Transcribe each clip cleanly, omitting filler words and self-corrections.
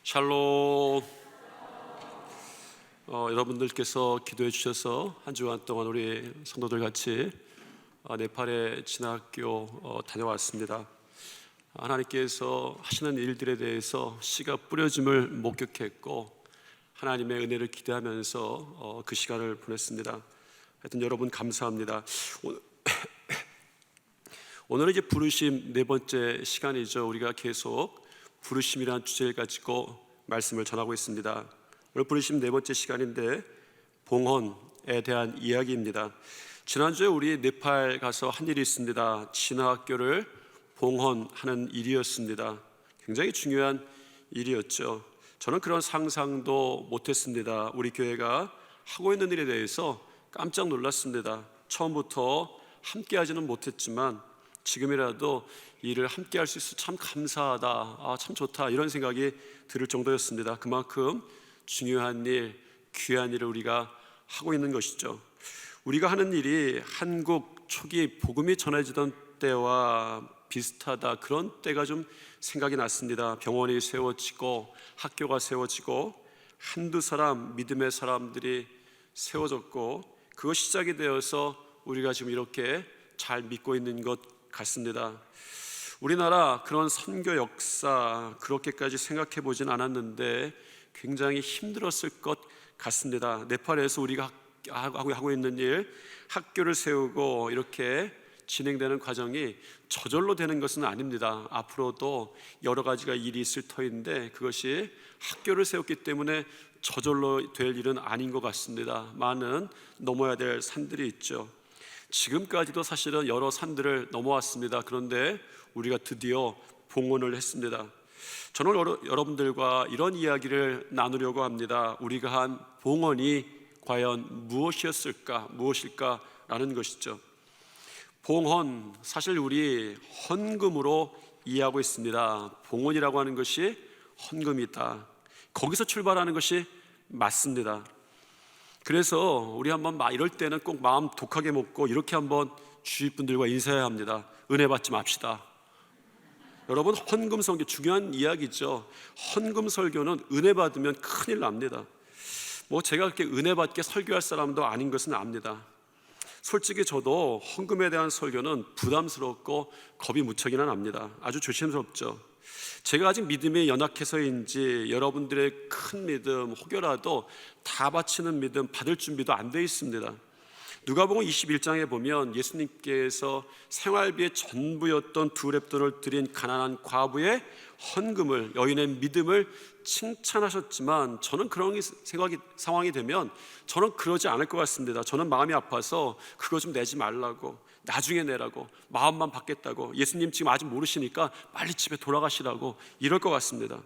샬롬. 여러분들께서 기도해 주셔서 한 주간 동안 우리 성도들 같이 네팔의 진학교 다녀왔습니다. 하나님께서 하시는 일들에 대해서 씨가 뿌려짐을 목격했고 하나님의 은혜를 기대하면서 그 시간을 보냈습니다. 하여튼 여러분 감사합니다. 오늘은 이제 부르심 네 번째 시간이죠. 우리가 계속 부르심이라는 주제를 가지고 말씀을 전하고 있습니다. 오늘 부르심 네 번째 시간인데 봉헌에 대한 이야기입니다. 지난주에 우리 네팔 가서 한 일이 있습니다. 진화학교를 봉헌하는 일이었습니다. 굉장히 중요한 일이었죠. 저는 그런 상상도 못했습니다. 우리 교회가 하고 있는 일에 대해서 깜짝 놀랐습니다. 처음부터 함께 하지는 못했지만 지금이라도 이 일을 함께 할 수 있어서 참 감사하다, 참 좋다, 이런 생각이 들을 정도였습니다. 그만큼 중요한 일, 귀한 일을 우리가 하고 있는 것이죠. 우리가 하는 일이 한국 초기 복음이 전해지던 때와 비슷하다, 그런 때가 좀 생각이 났습니다. 병원이 세워지고 학교가 세워지고 한두 사람, 믿음의 사람들이 세워졌고 그것이 시작이 되어서 우리가 지금 이렇게 잘 믿고 있는 것 같습니다. 우리나라 그런 선교 역사 그렇게까지 생각해 보진 않았는데 굉장히 힘들었을 것 같습니다. 네팔에서 우리가 하고 있는 일, 학교를 세우고 이렇게 진행되는 과정이 저절로 되는 것은 아닙니다. 앞으로도 여러 가지가 일이 있을 터인데 그것이 학교를 세웠기 때문에 저절로 될 일은 아닌 것 같습니다. 많은 넘어야 될 산들이 있죠. 지금까지도 사실은 여러 산들을 넘어왔습니다. 그런데 우리가 드디어 봉헌을 했습니다. 저는 여러분들과 이런 이야기를 나누려고 합니다. 우리가 한 봉헌이 과연 무엇일까라는 것이죠. 봉헌, 사실 우리 헌금으로 이해하고 있습니다. 봉헌이라고 하는 것이 헌금이다. 거기서 출발하는 것이 맞습니다. 그래서 우리 한번 이럴 때는 꼭 마음 독하게 먹고 이렇게 한번 주위 분들과 인사해야 합니다. 은혜 받지 맙시다. 여러분, 헌금 설교 중요한 이야기죠. 헌금 설교는 은혜 받으면 큰일 납니다. 제가 그렇게 은혜 받게 설교할 사람도 아닌 것은 압니다. 솔직히 저도 헌금에 대한 설교는 부담스럽고 겁이 무척이나 납니다. 아주 조심스럽죠. 제가 아직 믿음이 연약해서인지 여러분들의 큰 믿음 혹여라도 다 바치는 믿음 받을 준비도 안 돼 있습니다. 누가복음 21장에 보면 예수님께서 생활비의 전부였던 2렙돈을 드린 가난한 과부의 헌금을, 여인의 믿음을 칭찬하셨지만 저는 그런 상황이 되면 저는 그러지 않을 것 같습니다. 저는 마음이 아파서 그거 좀 내지 말라고, 나중에 내라고, 마음만 받겠다고, 예수님 지금 아직 모르시니까 빨리 집에 돌아가시라고 이럴 것 같습니다.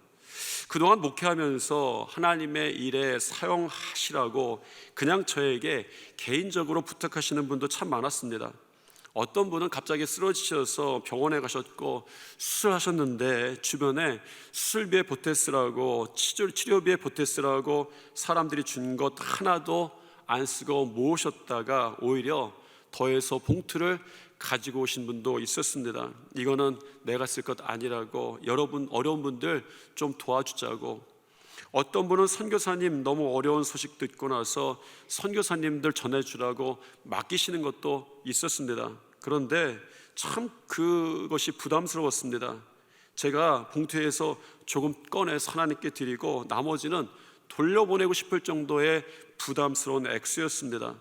그동안 목회하면서 하나님의 일에 사용하시라고 그냥 저에게 개인적으로 부탁하시는 분도 참 많았습니다. 어떤 분은 갑자기 쓰러지셔서 병원에 가셨고 수술하셨는데 주변에 수술비에 보태쓰라고, 치료비에 보태쓰라고 사람들이 준 것 하나도 안 쓰고 모으셨다가 오히려 더해서 봉투를 가지고 오신 분도 있었습니다. 이거는 내가 쓸 것 아니라고, 여러분 어려운 분들 좀 도와주자고. 어떤 분은 선교사님 너무 어려운 소식 듣고 나서 선교사님들 전해주라고 맡기시는 것도 있었습니다. 그런데 참 그것이 부담스러웠습니다. 제가 봉투에서 조금 꺼내서 하나님께 드리고 나머지는 돌려보내고 싶을 정도의 부담스러운 액수였습니다.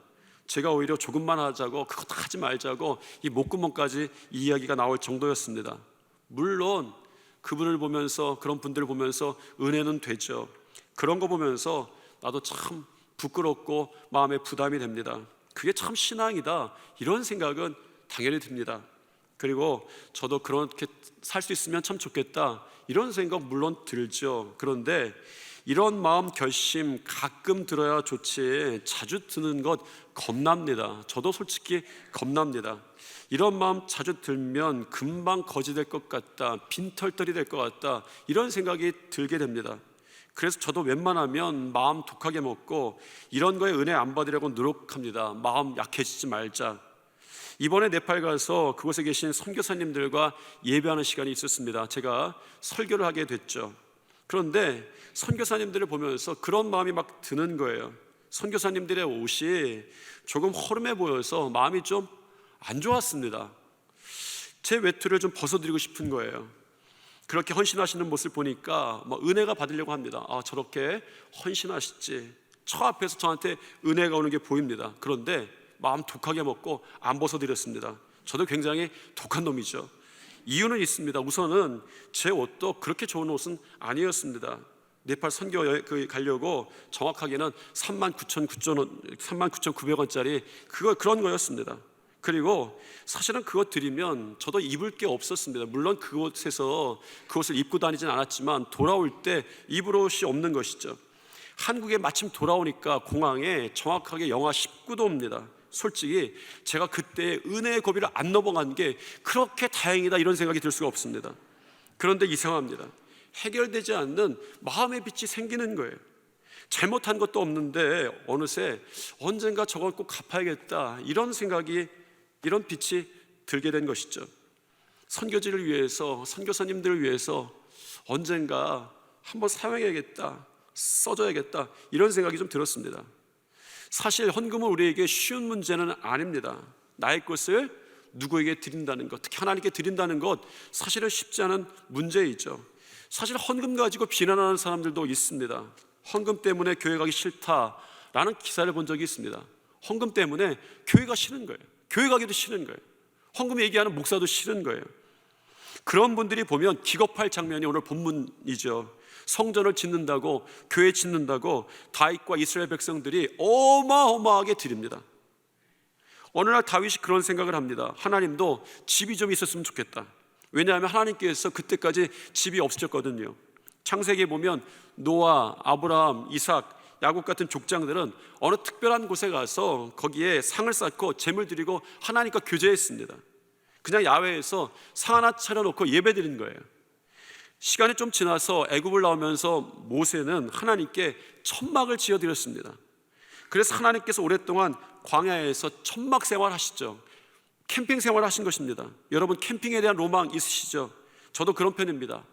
제가 오히려 조금만 하자고, 그것도 하지 말자고 이 목구멍까지 이 이야기가 나올 정도였습니다. 물론 그분을 보면서, 그런 분들을 보면서 은혜는 되죠. 그런 거 보면서 나도 참 부끄럽고 마음에 부담이 됩니다. 그게 참 신앙이다, 이런 생각은 당연히 듭니다. 그리고 저도 그렇게 살 수 있으면 참 좋겠다, 이런 생각 물론 들죠. 그런데 이런 마음 결심 가끔 들어야 좋지 자주 드는 것 겁납니다. 저도 솔직히 겁납니다. 이런 마음 자주 들면 금방 거지 될 것 같다, 빈털터리 될 것 같다, 이런 생각이 들게 됩니다. 그래서 저도 웬만하면 마음 독하게 먹고 이런 거에 은혜 안 받으려고 노력합니다. 마음 약해지지 말자. 이번에 네팔 가서 그곳에 계신 선교사님들과 예배하는 시간이 있었습니다. 제가 설교를 하게 됐죠. 그런데 선교사님들을 보면서 그런 마음이 막 드는 거예요. 선교사님들의 옷이 조금 허름해 보여서 마음이 좀 안 좋았습니다. 제 외투를 좀 벗어드리고 싶은 거예요. 그렇게 헌신하시는 모습을 보니까 은혜가 받으려고 합니다. 저렇게 헌신하시지. 저 앞에서 저한테 은혜가 오는 게 보입니다. 그런데 마음 독하게 먹고 안 벗어드렸습니다. 저도 굉장히 독한 놈이죠. 이유는 있습니다. 우선은 제 옷도 그렇게 좋은 옷은 아니었습니다. 네팔 선교 가려고 정확하게는 39,900원짜리 그런 거였습니다. 그리고 사실은 그거 드리면 저도 입을 게 없었습니다. 물론 그곳에서 그 옷을 입고 다니진 않았지만 돌아올 때 입을 옷이 없는 것이죠. 한국에 마침 돌아오니까 공항에 정확하게 영하 19도입니다. 솔직히 제가 그때 은혜의 고비를 안 넘어간 게 그렇게 다행이다 이런 생각이 들 수가 없습니다. 그런데 이상합니다. 해결되지 않는 마음의 빛이 생기는 거예요. 잘못한 것도 없는데 어느새 언젠가 저걸 꼭 갚아야겠다 이런 생각이, 이런 빛이 들게 된 것이죠. 선교지를 위해서, 선교사님들을 위해서 언젠가 한번 사용해야겠다, 써줘야겠다 이런 생각이 좀 들었습니다. 사실 헌금은 우리에게 쉬운 문제는 아닙니다. 나의 것을 누구에게 드린다는 것, 특히 하나님께 드린다는 것 사실은 쉽지 않은 문제이죠. 사실 헌금 가지고 비난하는 사람들도 있습니다. 헌금 때문에 교회 가기 싫다라는 기사를 본 적이 있습니다. 헌금 때문에 교회가 싫은 거예요. 교회 가기도 싫은 거예요. 헌금 얘기하는 목사도 싫은 거예요. 그런 분들이 보면 기겁할 장면이 오늘 본문이죠. 성전을 짓는다고, 교회 짓는다고 다윗과 이스라엘 백성들이 어마어마하게 드립니다. 어느 날 다윗이 그런 생각을 합니다. 하나님도 집이 좀 있었으면 좋겠다. 왜냐하면 하나님께서 그때까지 집이 없으셨거든요. 창세기에 보면 노아, 아브라함, 이삭, 야곱 같은 족장들은 어느 특별한 곳에 가서 거기에 상을 쌓고 제물 드리고 하나님과 교제했습니다. 그냥 야외에서 상 하나 차려놓고 예배 드린 거예요. 시간이 좀 지나서 애굽을 나오면서 모세는 하나님께 천막을 지어드렸습니다. 그래서 하나님께서 오랫동안 광야에서 천막 생활 하시죠. 캠핑 생활 하신 것입니다. 여러분 캠핑에 대한 로망 있으시죠? 저도 그런 편입니다.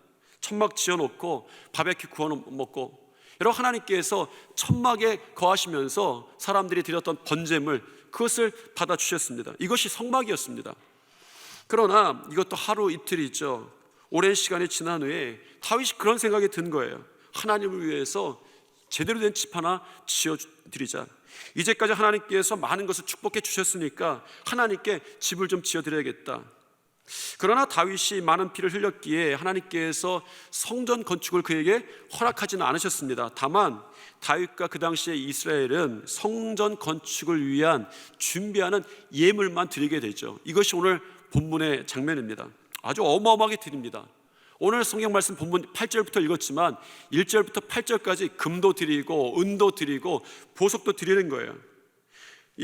천막 지어놓고 바베큐 구워 먹고, 여러분 하나님께서 천막에 거하시면서 사람들이 드렸던 번제물 그것을 받아주셨습니다. 이것이 성막이었습니다. 그러나 이것도 하루 이틀이죠. 오랜 시간이 지난 후에 다윗이 그런 생각이 든 거예요. 하나님을 위해서 제대로 된 집 하나 지어드리자. 이제까지 하나님께서 많은 것을 축복해 주셨으니까 하나님께 집을 좀 지어드려야겠다. 그러나 다윗이 많은 피를 흘렸기에 하나님께서 성전 건축을 그에게 허락하지는 않으셨습니다. 다만 다윗과 그 당시에 이스라엘은 성전 건축을 위한 준비하는 예물만 드리게 되죠. 이것이 오늘 본문의 장면입니다. 아주 어마어마하게 드립니다. 오늘 성경 말씀 본문 8절부터 읽었지만 1절부터 8절까지 금도 드리고 은도 드리고 보석도 드리는 거예요.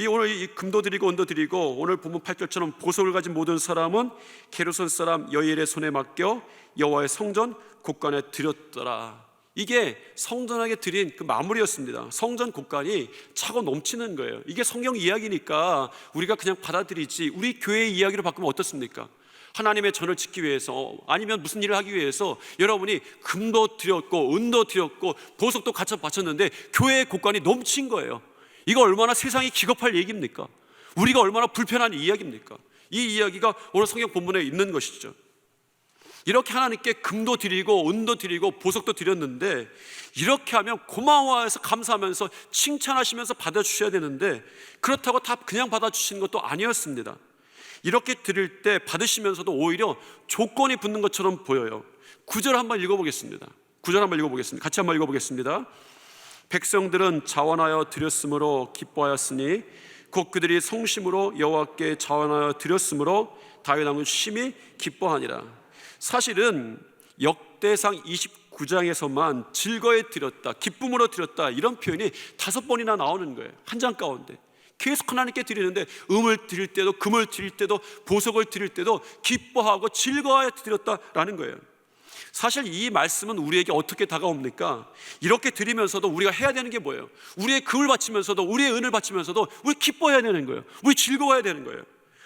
오늘 이 금도 드리고 은도 드리고 오늘 본문 8절처럼 보석을 가진 모든 사람은 게르손 사람 여이엘의 손에 맡겨 여호와의 성전 곳간에 드렸더라. 이게 성전에게 드린 그 마무리였습니다. 성전 곳간이 차고 넘치는 거예요. 이게 성경 이야기니까 우리가 그냥 받아들이지, 우리 교회의 이야기로 바꾸면 어떻습니까? 하나님의 전을 짓기 위해서 아니면 무슨 일을 하기 위해서 여러분이 금도 드렸고 은도 드렸고 보석도 갖춰 바쳤는데 교회의 곳간이 넘친 거예요. 이거 얼마나 세상이 기겁할 얘기입니까? 우리가 얼마나 불편한 이야기입니까? 이 이야기가 오늘 성경 본문에 있는 것이죠. 이렇게 하나님께 금도 드리고 은도 드리고 보석도 드렸는데 이렇게 하면 고마워해서 감사하면서 칭찬하시면서 받아주셔야 되는데 그렇다고 다 그냥 받아주시는 것도 아니었습니다. 이렇게 드릴 때 받으시면서도 오히려 조건이 붙는 것처럼 보여요. 9절 한번 읽어보겠습니다. 9절 한번 읽어보겠습니다. 같이 한번 읽어보겠습니다. 백성들은 자원하여 드렸으므로 기뻐하였으니 곧 그들이 성심으로 여호와께 자원하여 드렸으므로 다윗 왕은 심히 기뻐하니라. 사실은 역대상 29장에서만 즐거이 드렸다, 기쁨으로 드렸다 이런 표현이 5번이나 나오는 거예요. 한 장 가운데 계속 하나님께 드리는데 음을 드릴 때도 금을 드릴 때도 보석을 드릴 때도 기뻐하고 즐거워하여 드렸다라는 거예요. 사실 이 말씀은 우리에게 어떻게 다가옵니까? 이렇게 드리면서도 우리가 해야 되는 게 뭐예요? 우리의 금을 바치면서도 우리의 은을 바치면서도 우리 기뻐해야 되는 거예요. 우리 즐거워해야 되는 거예요.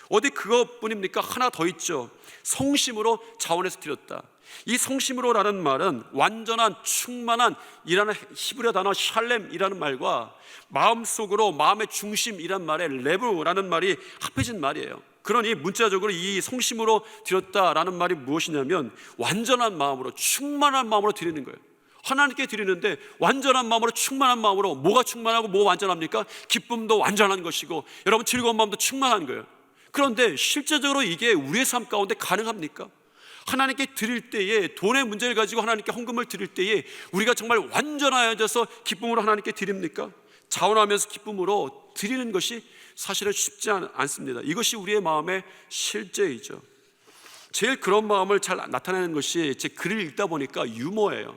어디 그것뿐입니까? 하나 더 있죠. 성심으로 자원해서 드렸다. 이 성심으로라는 말은 완전한, 충만한 이라는 히브리어 단어 샬렘이라는 말과 마음속으로, 마음의 중심이란 말에 레브라는 말이 합해진 말이에요. 그러니 문자적으로 이 성심으로 드렸다라는 말이 무엇이냐면 완전한 마음으로, 충만한 마음으로 드리는 거예요. 하나님께 드리는데 완전한 마음으로, 충만한 마음으로. 뭐가 충만하고 뭐가 완전합니까? 기쁨도 완전한 것이고 여러분 즐거운 마음도 충만한 거예요. 그런데 실제적으로 이게 우리의 삶 가운데 가능합니까? 하나님께 드릴 때에, 돈의 문제를 가지고 하나님께 헌금을 드릴 때에 우리가 정말 완전하여져서 기쁨으로 하나님께 드립니까? 자원하면서 기쁨으로 드리는 것이 사실은 쉽지 않습니다. 이것이 우리의 마음의 실제이죠. 제일 그런 마음을 잘 나타내는 것이 제 글을 읽다 보니까 유머예요.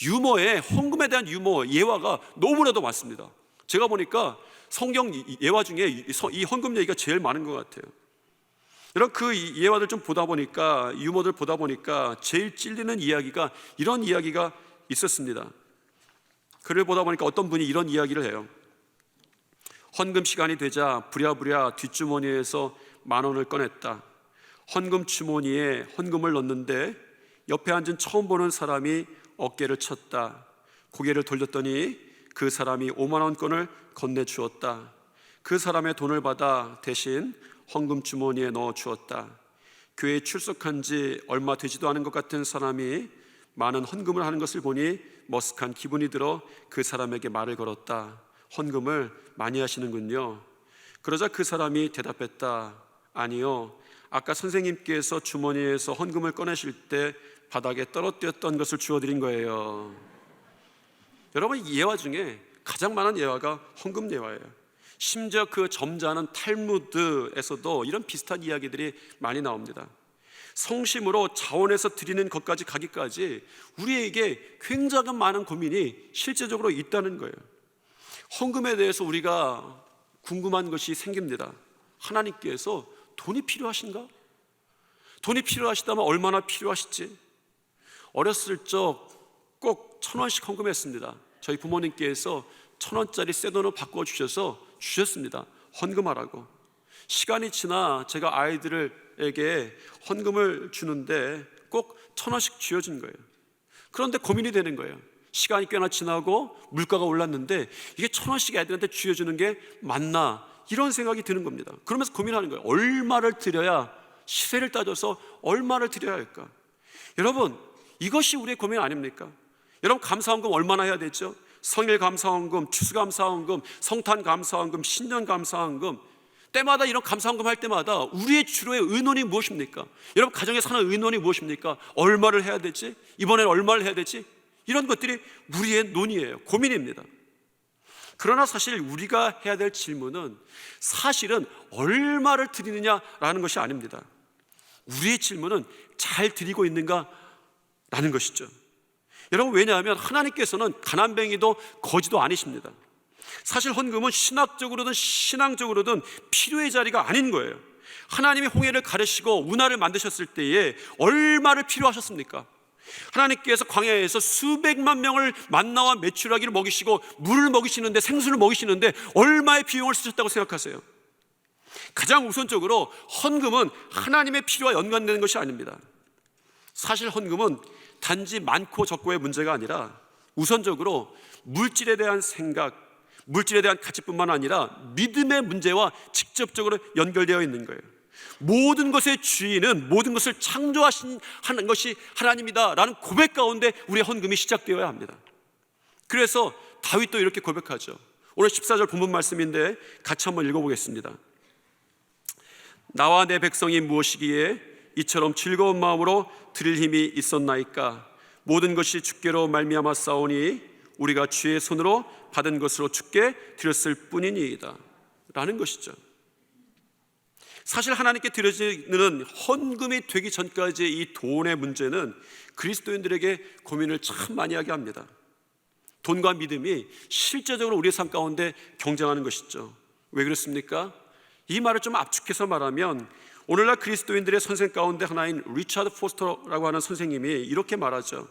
유머에, 헌금에 대한 유머, 예화가 너무나도 많습니다. 제가 보니까 성경 예화 중에 이 헌금 얘기가 제일 많은 것 같아요. 여러분, 그 예화들 좀 보다 보니까, 유머들 보다 보니까 제일 찔리는 이야기가, 이런 이야기가 있었습니다. 글을 보다 보니까 어떤 분이 이런 이야기를 해요. 헌금 시간이 되자 부랴부랴 뒷주머니에서 10,000원을 꺼냈다. 헌금 주머니에 헌금을 넣는데 옆에 앉은 처음 보는 사람이 어깨를 쳤다. 고개를 돌렸더니 그 사람이 50,000원권을 건네주었다. 그 사람의 돈을 받아 대신 헌금 주머니에 넣어 주었다. 교회에 출석한 지 얼마 되지도 않은 것 같은 사람이 많은 헌금을 하는 것을 보니 머쓱한 기분이 들어 그 사람에게 말을 걸었다. 헌금을 많이 하시는군요. 그러자 그 사람이 대답했다. 아니요, 아까 선생님께서 주머니에서 헌금을 꺼내실 때 바닥에 떨어뜨렸던 것을 주워드린 거예요. 여러분, 이 예화 중에 가장 많은 예화가 헌금 예화예요. 심지어 그 점잖은 탈무드에서도 이런 비슷한 이야기들이 많이 나옵니다. 성심으로 자원해서 드리는 것까지 가기까지 우리에게 굉장히 많은 고민이 실제적으로 있다는 거예요. 헌금에 대해서 우리가 궁금한 것이 생깁니다. 하나님께서 돈이 필요하신가? 돈이 필요하시다면 얼마나 필요하실지. 어렸을 적 꼭 1,000원씩 헌금했습니다. 저희 부모님께서 1,000원짜리 새 돈을 바꿔 주셨습니다. 헌금하라고. 시간이 지나 제가 아이들에게 헌금을 주는데 꼭 1,000원씩 쥐어준 거예요. 그런데 고민이 되는 거예요. 시간이 꽤나 지나고 물가가 올랐는데 이게 1,000원씩 애들한테 쥐어주는 게 맞나, 이런 생각이 드는 겁니다. 그러면서 고민하는 거예요. 얼마를 드려야, 시세를 따져서 얼마를 드려야 할까? 여러분, 이것이 우리의 고민 아닙니까? 여러분, 감사헌금 얼마나 해야 되죠? 성일 감사헌금, 추수감사헌금, 성탄 감사헌금, 신년 감사헌금, 때마다 이런 감사헌금 할 때마다 우리의 주로의 의논이 무엇입니까? 여러분, 가정에 사는 의논이 무엇입니까? 얼마를 해야 되지? 이번엔 얼마를 해야 되지? 이런 것들이 우리의 논의예요. 고민입니다. 그러나 사실 우리가 해야 될 질문은 사실은 얼마를 드리느냐라는 것이 아닙니다. 우리의 질문은 잘 드리고 있는가라는 것이죠. 여러분, 왜냐하면 하나님께서는 가난뱅이도 거지도 아니십니다. 사실 헌금은 신학적으로든 신앙적으로든 필요의 자리가 아닌 거예요. 하나님이 홍해를 가르시고 운하를 만드셨을 때에 얼마를 필요하셨습니까? 하나님께서 광야에서 수백만 명을 만나와 메추라기를 먹이시고 물을 먹이시는데, 생수를 먹이시는데 얼마의 비용을 쓰셨다고 생각하세요? 가장 우선적으로 헌금은 하나님의 필요와 연관되는 것이 아닙니다. 사실 헌금은 단지 많고 적고의 문제가 아니라 우선적으로 물질에 대한 생각, 물질에 대한 가치뿐만 아니라 믿음의 문제와 직접적으로 연결되어 있는 거예요. 모든 것의 주인은, 모든 것을 창조하신 것이 하나님이다 라는 고백 가운데 우리의 헌금이 시작되어야 합니다. 그래서 다윗도 이렇게 고백하죠. 오늘 14절 본문 말씀인데 같이 한번 읽어보겠습니다. 나와 내 백성이 무엇이기에 이처럼 즐거운 마음으로 드릴 힘이 있었나이까? 모든 것이 주께로 말미암아 싸우니 우리가 주의 손으로 받은 것으로 주께 드렸을 뿐이니이다 라는 것이죠. 사실 하나님께 드려지는 헌금이 되기 전까지의 이 돈의 문제는 그리스도인들에게 고민을 참 많이 하게 합니다. 돈과 믿음이 실제적으로 우리의 삶 가운데 경쟁하는 것이죠. 왜 그렇습니까? 이 말을 좀 압축해서 말하면 오늘날 그리스도인들의 선생 가운데 하나인 리차드 포스터라고 하는 선생님이 이렇게 말하죠.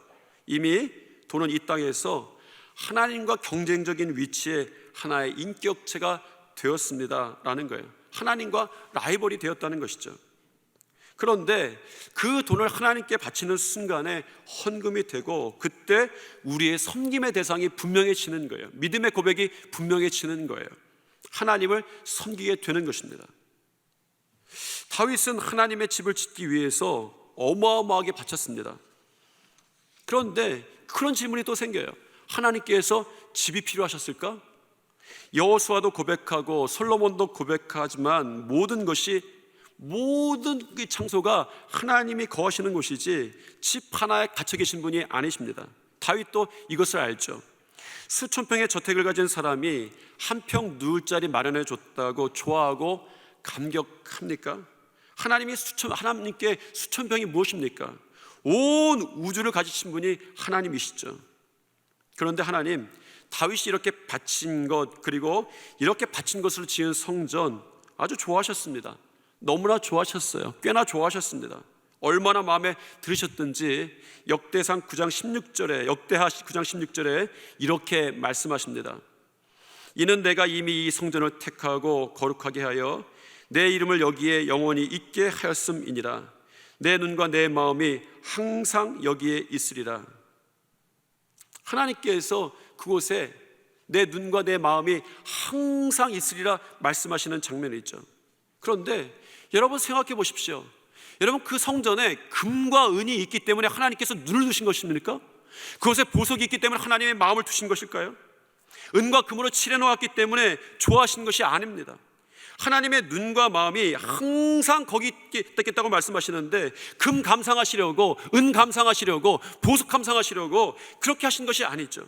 이미 돈은 이 땅에서 하나님과 경쟁적인 위치에 하나의 인격체가 되었습니다 라는 거예요. 하나님과 라이벌이 되었다는 것이죠. 그런데 그 돈을 하나님께 바치는 순간에 헌금이 되고, 그때 우리의 섬김의 대상이 분명해지는 거예요. 믿음의 고백이 분명해지는 거예요. 하나님을 섬기게 되는 것입니다. 다윗은 하나님의 집을 짓기 위해서 어마어마하게 바쳤습니다. 그런데 그런 질문이 또 생겨요. 하나님께서 집이 필요하셨을까? 여호수아도 고백하고 솔로몬도 고백하지만 모든 그 장소가 하나님이 거하시는 곳이지 집 하나에 갇혀 계신 분이 아니십니다. 다윗도 이것을 알죠. 수천 평의 저택을 가진 사람이 한 평 누울 자리 마련해 줬다고 좋아하고 감격합니까? 하나님께 수천 평이 무엇입니까? 온 우주를 가지신 분이 하나님이시죠. 그런데 하나님, 다윗이 이렇게 바친 것, 그리고 이렇게 바친 것으로 지은 성전 아주 좋아하셨습니다. 너무나 좋아하셨어요. 꽤나 좋아하셨습니다. 얼마나 마음에 들으셨든지 역대하 9장 16절에 이렇게 말씀하십니다. 이는 내가 이미 이 성전을 택하고 거룩하게 하여 내 이름을 여기에 영원히 있게 하였음이니라. 내 눈과 내 마음이 항상 여기에 있으리라. 하나님께서 그곳에 내 눈과 내 마음이 항상 있으리라 말씀하시는 장면이 있죠. 그런데 여러분 생각해 보십시오. 여러분, 그 성전에 금과 은이 있기 때문에 하나님께서 눈을 두신 것입니까? 그곳에 보석이 있기 때문에 하나님의 마음을 두신 것일까요? 은과 금으로 칠해 놓았기 때문에 좋아하시는 것이 아닙니다. 하나님의 눈과 마음이 항상 거기 있겠다고 말씀하시는데, 금 감상하시려고, 은 감상하시려고, 보석 감상하시려고 그렇게 하신 것이 아니죠.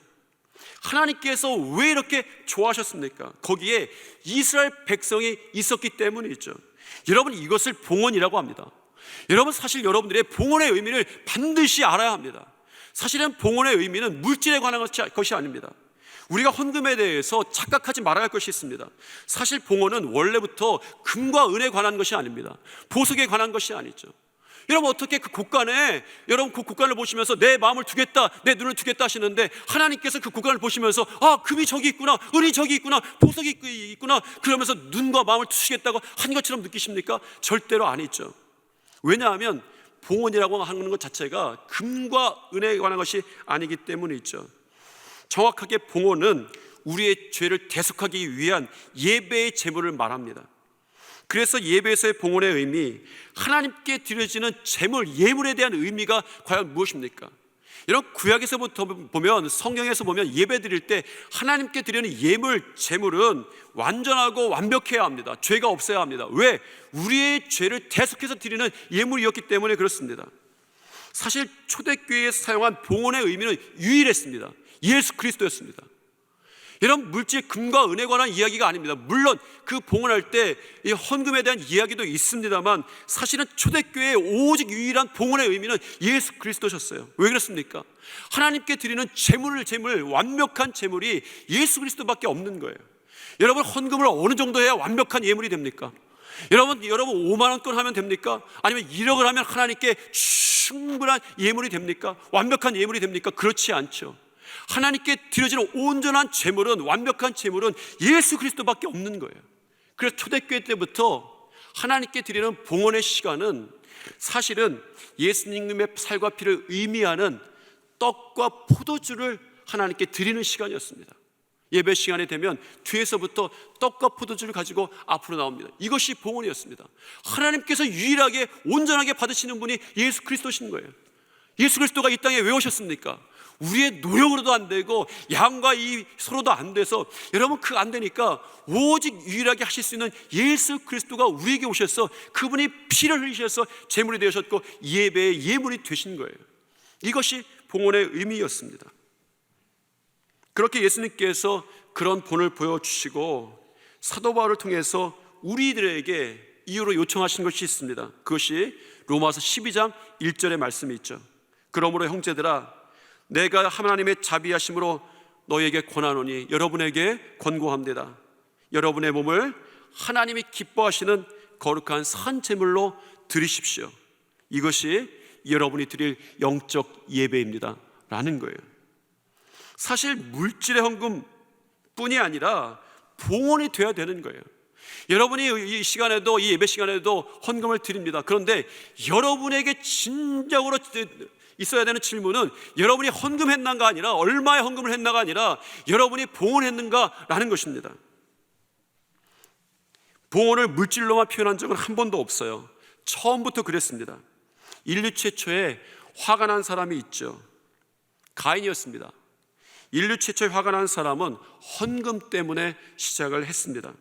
하나님께서 왜 이렇게 좋아하셨습니까? 거기에 이스라엘 백성이 있었기 때문이죠. 여러분, 이것을 봉헌이라고 합니다. 여러분, 사실 여러분들의 봉헌의 의미를 반드시 알아야 합니다. 사실은 봉헌의 의미는 물질에 관한 것이 아닙니다. 우리가 헌금에 대해서 착각하지 말아야 할 것이 있습니다. 사실 봉헌은 원래부터 금과 은에 관한 것이 아닙니다. 보석에 관한 것이 아니죠. 여러분, 어떻게 그 곳간에, 여러분 그 곳간을 보시면서 내 마음을 두겠다, 내 눈을 두겠다 하시는데, 하나님께서 그 곳간을 보시면서 아, 금이 저기 있구나, 은이 저기 있구나, 보석이 있구나, 그러면서 눈과 마음을 두시겠다고 한 것처럼 느끼십니까? 절대로 아니죠. 왜냐하면 봉헌이라고 하는 것 자체가 금과 은에 관한 것이 아니기 때문이죠. 정확하게 봉헌은 우리의 죄를 대속하기 위한 예배의 제물을 말합니다. 그래서 예배에서의 봉헌의 의미, 하나님께 드려지는 제물, 예물에 대한 의미가 과연 무엇입니까? 여러분, 구약에서부터 보면, 성경에서 보면 예배 드릴 때 하나님께 드리는 예물, 제물은 완전하고 완벽해야 합니다. 죄가 없어야 합니다. 왜? 우리의 죄를 대속해서 드리는 예물이었기 때문에 그렇습니다. 사실 초대교회에서 사용한 봉헌의 의미는 유일했습니다. 예수 그리스도였습니다. 여러분, 물질 금과 은에 관한 이야기가 아닙니다. 물론 그 봉헌할 때 이 헌금에 대한 이야기도 있습니다만, 사실은 초대교회의 오직 유일한 봉헌의 의미는 예수 그리스도셨어요. 왜 그렇습니까? 하나님께 드리는 제물, 완벽한 제물이 예수 그리스도밖에 없는 거예요. 여러분, 헌금을 어느 정도 해야 완벽한 예물이 됩니까? 여러분 5만 원권 하면 됩니까? 아니면 1억을 하면 하나님께 충분한 예물이 됩니까? 완벽한 예물이 됩니까? 그렇지 않죠. 하나님께 드려지는 온전한 제물은, 완벽한 제물은 예수 그리스도밖에 없는 거예요. 그래서 초대교회 때부터 하나님께 드리는 봉헌의 시간은 사실은 예수님의 살과 피를 의미하는 떡과 포도주를 하나님께 드리는 시간이었습니다. 예배 시간이 되면 뒤에서부터 떡과 포도주를 가지고 앞으로 나옵니다. 이것이 봉헌이었습니다. 하나님께서 유일하게 온전하게 받으시는 분이 예수 그리스도신 거예요. 예수 그리스도가 이 땅에 왜 오셨습니까? 우리의 노력으로도 안 되고 양과 이 서로도 안 돼서, 여러분, 그 안 되니까 오직 유일하게 하실 수 있는 예수 그리스도가 우리에게 오셔서 그분이 피를 흘리셔서 제물이 되셨고 예배의 예물이 되신 거예요. 이것이 봉헌의 의미였습니다. 그렇게 예수님께서 그런 본을 보여주시고 사도 바울을 통해서 우리들에게 이유로 요청하신 것이 있습니다. 그것이 로마서 12장 1절의 말씀이 있죠. 그러므로 형제들아, 내가 하나님의 자비하심으로 너에게 권하노니, 여러분에게 권고합니다. 여러분의 몸을 하나님이 기뻐하시는 거룩한 산 제물로 드리십시오. 이것이 여러분이 드릴 영적 예배입니다 라는 거예요. 사실 물질의 헌금뿐이 아니라 봉헌이 되어야 되는 거예요. 여러분이 이 시간에도, 이 예배 시간에도 헌금을 드립니다. 그런데 여러분에게 진정으로 있어야 되는 질문은 여러분이 헌금했는가 아니라, 얼마의 헌금을 했나가 아니라 여러분이 봉헌했는가라는 것입니다. 봉헌을 물질로만 표현한 적은 한 번도 없어요. 처음부터 그랬습니다. 인류 최초에 화가 난 사람이 있죠. 가인이었습니다. 인류 최초에 화가 난 사람은 헌금 때문에 시작을 했습니다.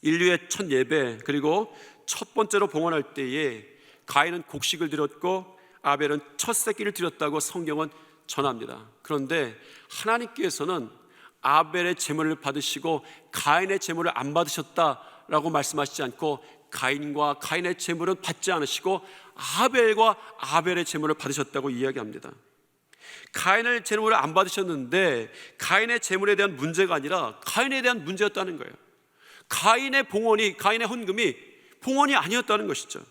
인류의 첫 예배, 그리고 첫 번째로 봉헌할 때에 가인은 곡식을 드렸고 아벨은 첫 새끼를 드렸다고 성경은 전합니다. 그런데 하나님께서는 아벨의 제물을 받으시고 가인의 제물을 안 받으셨다라고 말씀하시지 않고, 가인과 가인의 제물은 받지 않으시고 아벨과 아벨의 제물을 받으셨다고 이야기합니다. 가인의 제물을 안 받으셨는데 가인의 제물에 대한 문제가 아니라 가인에 대한 문제였다는 거예요. 가인의 봉헌이, 가인의 헌금이 봉헌이 아니었다는 것이죠.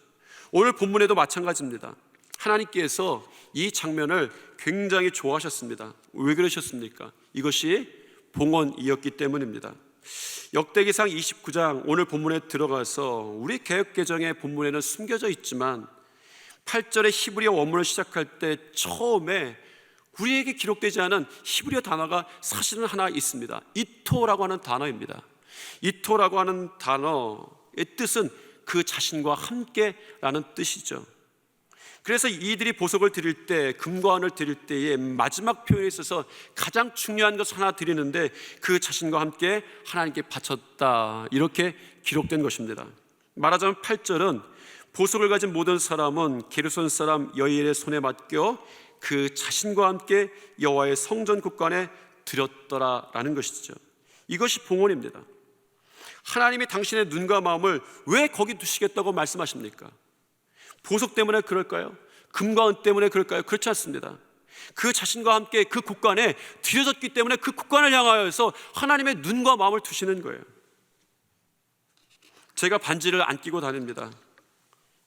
오늘 본문에도 마찬가지입니다. 하나님께서 이 장면을 굉장히 좋아하셨습니다. 왜 그러셨습니까? 이것이 봉헌이었기 때문입니다. 역대기상 29장 오늘 본문에 들어가서 우리 개역개정의 본문에는 숨겨져 있지만 8절의 히브리어 원문을 시작할 때 처음에 우리에게 기록되지 않은 히브리어 단어가 사실은 하나 있습니다. 이토라고 하는 단어입니다. 이토라고 하는 단어의 뜻은 그 자신과 함께라는 뜻이죠. 그래서 이들이 보석을 드릴 때, 금과 은을 드릴 때의 마지막 표현에 있어서 가장 중요한 것을 하나 드리는데 그 자신과 함께 하나님께 바쳤다, 이렇게 기록된 것입니다. 말하자면 8절은 보석을 가진 모든 사람은 게르손 사람 여이엘의 손에 맡겨 그 자신과 함께 여호와의 성전 곳간에 드렸더라라는 것이죠. 이것이 봉헌입니다. 하나님이 당신의 눈과 마음을 왜 거기 두시겠다고 말씀하십니까? 보석 때문에 그럴까요? 금과 은 때문에 그럴까요? 그렇지 않습니다. 그 자신과 함께 그 곳간에 드려졌기 때문에 그 곳간을 향하여서 하나님의 눈과 마음을 두시는 거예요. 제가 반지를 안 끼고 다닙니다.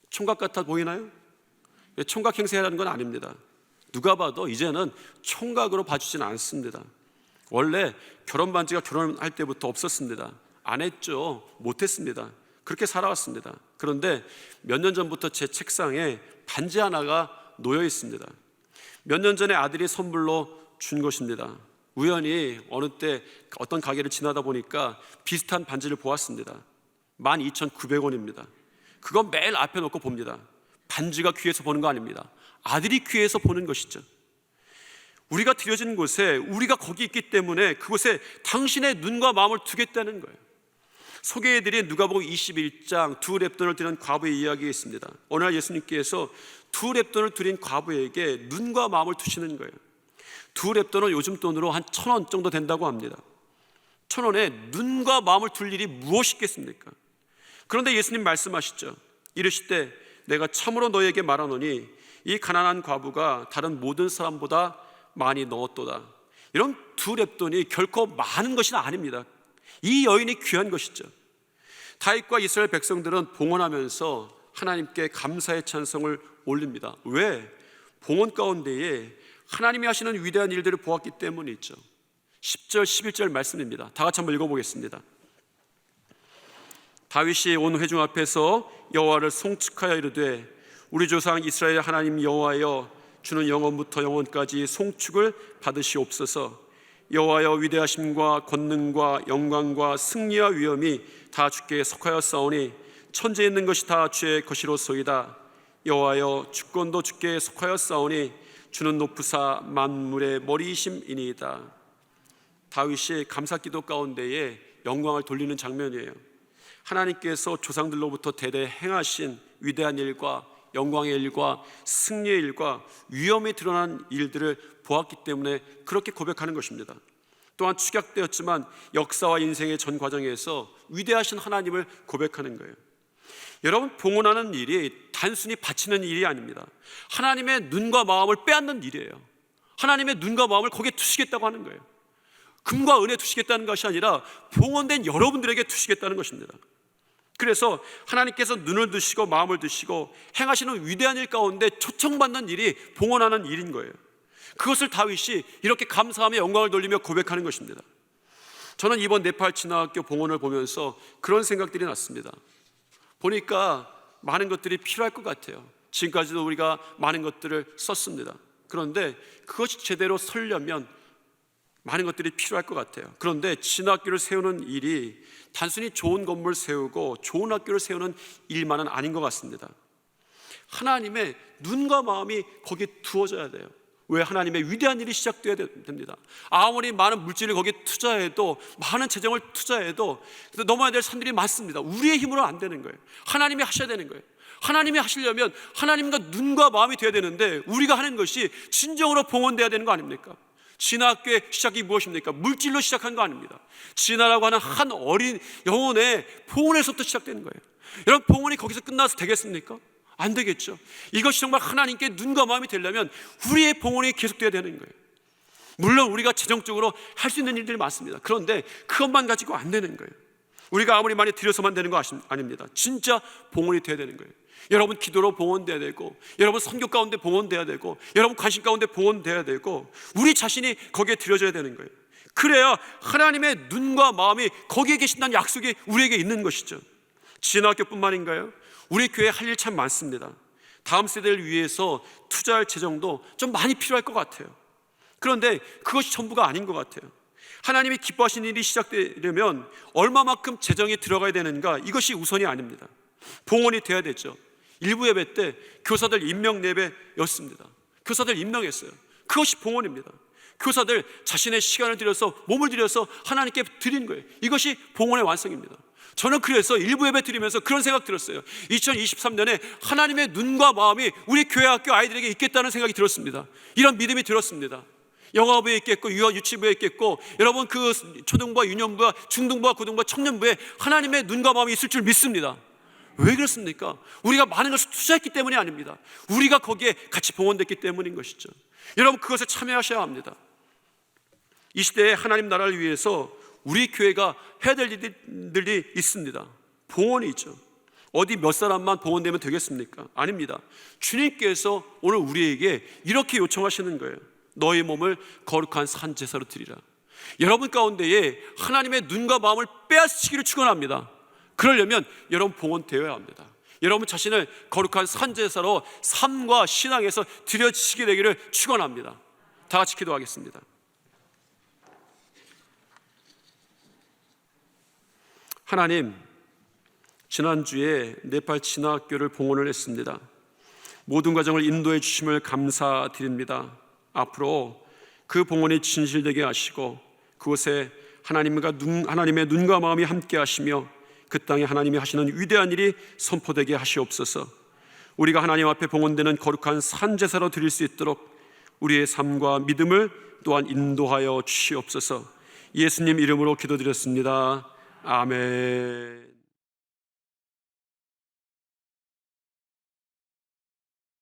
총각 같아 보이나요? 총각 행세라는 건 아닙니다. 누가 봐도 이제는 총각으로 봐주지는 않습니다. 원래 결혼 반지가 결혼할 때부터 없었습니다. 안 했죠. 못했습니다. 그렇게 살아왔습니다. 그런데 몇 년 전부터 제 책상에 반지 하나가 놓여 있습니다. 몇 년 전에 아들이 선물로 준 것입니다. 우연히 어느 때 어떤 가게를 지나다 보니까 비슷한 반지를 보았습니다. 12,900원입니다. 그건 매일 앞에 놓고 봅니다. 반지가 귀해서 보는 거 아닙니다. 아들이 귀해서 보는 것이죠. 우리가 드려진 곳에, 우리가 거기 있기 때문에 그곳에 당신의 눈과 마음을 두겠다는 거예요. 소개해드린 누가복음 21장 두 렙돈을 드린 과부의 이야기가 있습니다. 어느 날 예수님께서 두 렙돈을 드린 과부에게 눈과 마음을 두시는 거예요. 두 렙돈은 요즘 돈으로 한 1,000원 정도 된다고 합니다. 1,000원에 눈과 마음을 둘 일이 무엇이 있겠습니까? 그런데 예수님 말씀하시죠. 이르시되 내가 참으로 너에게 말하노니 이 가난한 과부가 다른 모든 사람보다 많이 넣었도다. 이런 두 렙돈이 결코 많은 것이 아닙니다. 이 여인이 귀한 것이죠. 다윗과 이스라엘 백성들은 봉헌하면서 하나님께 감사의 찬송을 올립니다. 왜? 봉헌 가운데에 하나님이 하시는 위대한 일들을 보았기 때문이죠. 10절 11절 말씀입니다. 다 같이 한번 읽어보겠습니다. 다윗이 온 회중 앞에서 여호와를 송축하여 이르되 우리 조상 이스라엘 하나님 여호와여 주는 영원부터 영원까지 송축을 받으시옵소서. 여호와여 위대하심과 권능과 영광과 승리와 위엄이 다 주께 속하였사오니 천지에 있는 것이 다 주의 것이로소이다. 여호와여 주권도 주께 속하였사오니 주는 높으사 만물의 머리이심이니이다. 다윗이 감사기도 가운데에 영광을 돌리는 장면이에요. 하나님께서 조상들로부터 대대 행하신 위대한 일과 영광의 일과 승리의 일과 위엄이 드러난 일들을 보았기 때문에 그렇게 고백하는 것입니다. 또한 축약되었지만 역사와 인생의 전 과정에서 위대하신 하나님을 고백하는 거예요. 여러분, 봉헌하는 일이 단순히 바치는 일이 아닙니다. 하나님의 눈과 마음을 빼앗는 일이에요. 하나님의 눈과 마음을 거기에 두시겠다고 하는 거예요. 금과 은에 두시겠다는 것이 아니라 봉헌된 여러분들에게 두시겠다는 것입니다. 그래서 하나님께서 눈을 두시고 마음을 두시고 행하시는 위대한 일 가운데 초청받는 일이 봉헌하는 일인 거예요. 그것을 다윗이 이렇게 감사하며 영광을 돌리며 고백하는 것입니다. 저는 이번 네팔 진화학교 봉헌을 보면서 그런 생각들이 났습니다. 보니까 많은 것들이 필요할 것 같아요. 지금까지도 우리가 많은 것들을 썼습니다. 그런데 그것이 제대로 서려면 많은 것들이 필요할 것 같아요. 그런데 진학교를 세우는 일이 단순히 좋은 건물 세우고 좋은 학교를 세우는 일만은 아닌 것 같습니다. 하나님의 눈과 마음이 거기에 두어져야 돼요. 왜? 하나님의 위대한 일이 시작되어야 됩니다. 아무리 많은 물질을 거기에 투자해도, 많은 재정을 투자해도 넘어야 될 산들이 많습니다. 우리의 힘으로 안 되는 거예요. 하나님이 하셔야 되는 거예요. 하나님이 하시려면 하나님과 눈과 마음이 되어야 되는데, 우리가 하는 것이 진정으로 봉헌되어야 되는 거 아닙니까? 진화학교의 시작이 무엇입니까? 물질로 시작한 거 아닙니다. 진화라고 하는 한 어린 영혼의 봉헌에서부터 시작되는 거예요. 여러분, 봉헌이 거기서 끝나서 되겠습니까? 안 되겠죠. 이것이 정말 하나님께 눈과 마음이 되려면 우리의 봉헌이 계속되어야 되는 거예요. 물론 우리가 재정적으로 할 수 있는 일들이 많습니다. 그런데 그것만 가지고 안 되는 거예요. 우리가 아무리 많이 드려서만 되는 거 아닙니다. 진짜 봉헌이 되어야 되는 거예요. 여러분 기도로 봉헌돼야 되고, 여러분 선교 가운데 봉헌돼야 되고, 여러분 관심 가운데 봉헌돼야 되고, 우리 자신이 거기에 드려져야 되는 거예요. 그래야 하나님의 눈과 마음이 거기에 계신다는 약속이 우리에게 있는 것이죠. 진화학교뿐만인가요? 우리 교회에 할 일 참 많습니다. 다음 세대를 위해서 투자할 재정도 좀 많이 필요할 것 같아요. 그런데 그것이 전부가 아닌 것 같아요. 하나님이 기뻐하시는 일이 시작되려면 얼마만큼 재정이 들어가야 되는가, 이것이 우선이 아닙니다. 봉헌이 돼야 되죠. 일부 예배 때 교사들 임명 예배였습니다. 교사들 임명했어요. 그것이 봉헌입니다. 교사들 자신의 시간을 들여서, 몸을 들여서 하나님께 드린 거예요. 이것이 봉헌의 완성입니다. 저는 그래서 일부 예배 드리면서 그런 생각 들었어요. 2023년에 하나님의 눈과 마음이 우리 교회 학교 아이들에게 있겠다는 생각이 들었습니다. 이런 믿음이 들었습니다. 영어부에 있겠고, 유치부에 있겠고, 여러분 그 초등부와 유년부와 중등부와 고등부와 청년부에 하나님의 눈과 마음이 있을 줄 믿습니다. 왜 그렇습니까? 우리가 많은 것을 투자했기 때문이 아닙니다. 우리가 거기에 같이 봉헌됐기 때문인 것이죠. 여러분, 그것에 참여하셔야 합니다. 이 시대에 하나님 나라를 위해서 우리 교회가 해야 될 일들이 있습니다. 봉헌이죠. 어디 몇 사람만 봉헌되면 되겠습니까? 아닙니다. 주님께서 오늘 우리에게 이렇게 요청하시는 거예요. 너의 몸을 거룩한 산 제사로 드리라. 여러분 가운데에 하나님의 눈과 마음을 빼앗으시기를 축원합니다. 그러려면 여러분 봉헌되어야 합니다. 여러분 자신을 거룩한 산 제사로 삶과 신앙에서 드려지시게 되기를 축원합니다. 다 같이 기도하겠습니다. 하나님, 지난주에 네팔 진화학교를 봉헌을 했습니다. 모든 과정을 인도해 주심을 감사드립니다. 앞으로 그 봉헌이 진실되게 하시고, 그곳에 하나님의 눈과 마음이 함께 하시며 그 땅에 하나님이 하시는 위대한 일이 선포되게 하시옵소서. 우리가 하나님 앞에 봉헌되는 거룩한 산제사로 드릴 수 있도록 우리의 삶과 믿음을 또한 인도하여 주시옵소서. 예수님 이름으로 기도드렸습니다. 아멘.